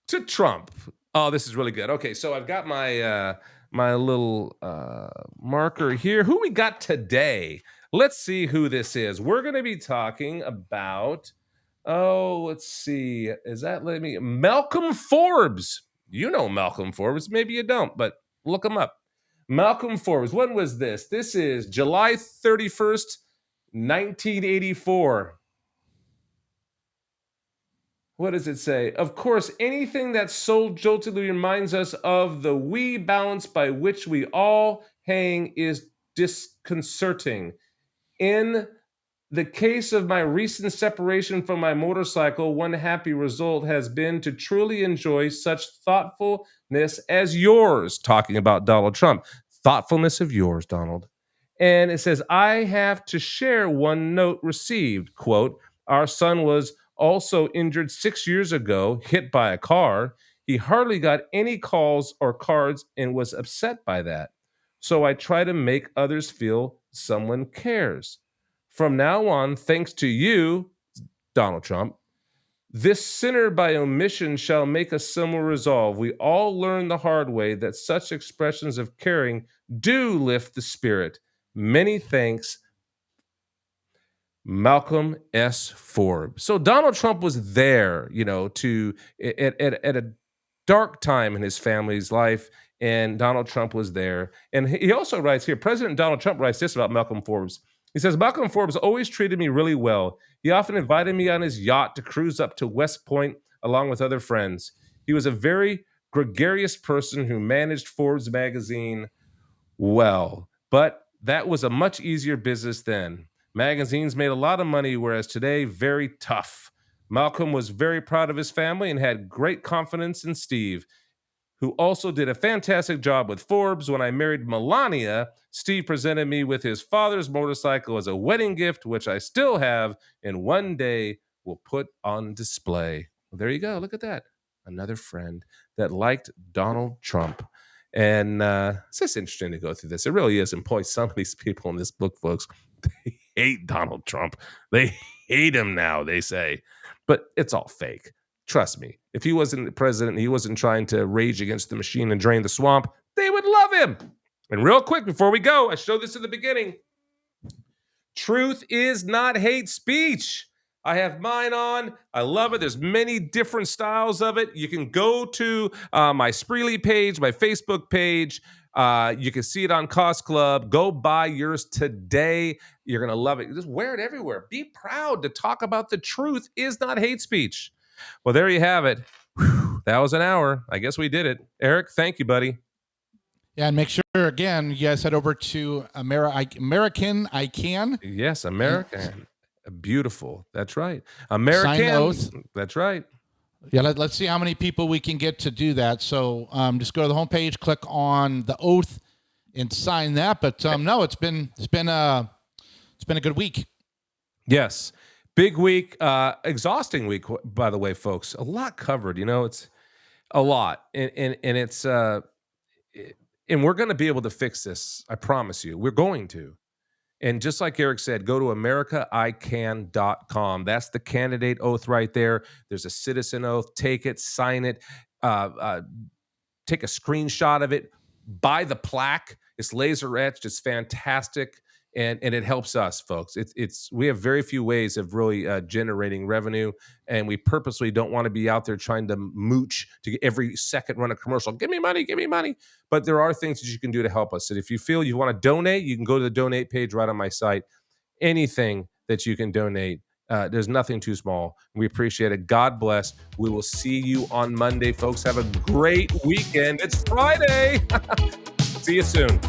to Trump. Oh, this is really good. Okay, so I've got my my little marker here. Who we got today? Let's see who this is. We're going to be talking about, let's see. Is that Malcolm Forbes. You know Malcolm Forbes. Maybe you don't, but look him up. Malcolm Forbes. When was this? This is July 31st, 1984. What does it say? Of course, anything that so joltily reminds us of the wee balance by which we all hang is disconcerting. In the case of my recent separation from my motorcycle, one happy result has been to truly enjoy such thoughtfulness as yours. Talking about Donald Trump. Thoughtfulness of yours, Donald. And it says, I have to share one note received. Quote, our son was also injured 6 years ago, hit by a car. He hardly got any calls or cards and was upset by that. So I try to make others feel someone cares. From now on, thanks to you, Donald Trump, this sinner by omission shall make a similar resolve. We all learn the hard way that such expressions of caring do lift the spirit. Many thanks, Malcolm S. Forbes. So Donald Trump was there, at a dark time in his family's life, and Donald Trump was there. And he also writes here, President Donald Trump writes this about Malcolm Forbes. He says, Malcolm Forbes always treated me really well. He often invited me on his yacht to cruise up to West Point along with other friends. He was a very gregarious person who managed Forbes magazine well, but that was a much easier business then. Magazines made a lot of money, whereas today, very tough. Malcolm was very proud of his family and had great confidence in Steve, who also did a fantastic job with Forbes. When I married Melania, Steve presented me with his father's motorcycle as a wedding gift, which I still have and one day will put on display. Well, there you go. Look at that. Another friend that liked Donald Trump. And it's just interesting to go through this. It really is. And boy, some of these people in this book, folks, they hate Donald Trump. They hate him now, they say. But it's all fake. Trust me. If he wasn't the president, he wasn't trying to rage against the machine and drain the swamp, they would love him. And real quick, before we go, I showed this in the beginning. Truth is not hate speech. I have mine on. I love it. There's many different styles of it. You can go to my Spreely page, my Facebook page. You can see it on Cost Club. Go buy yours today. You're going to love it. Just wear it everywhere. Be proud to talk about the truth is not hate speech. Well, there you have it. Whew, that was an hour. I guess we did it. Eric, thank you, buddy. Yeah, and make sure, again, you guys head over to American I Can. Yes, American. Beautiful. That's right. American. Sign the oath. That's right. Yeah, let's see how many people we can get to do that. So just go to the homepage, click on the oath, and sign that. But no, it's been a good week. Yes, big week, exhausting week. By the way, folks, a lot covered. It's a lot, and it's and we're going to be able to fix this. I promise you, we're going to. And just like Eric said, go to AmericaICan.com. That's the candidate oath right there. There's a citizen oath. Take it, sign it, take a screenshot of it, buy the plaque. It's laser etched. It's fantastic. And it helps us, folks. We have very few ways of really generating revenue, and we purposely don't want to be out there trying to mooch to get every second run a commercial. Give me money, give me money. But there are things that you can do to help us. And if you feel you want to donate, you can go to the donate page right on my site. Anything that you can donate, there's nothing too small. We appreciate it. God bless. We will see you on Monday, folks. Have a great weekend. It's Friday. See you soon.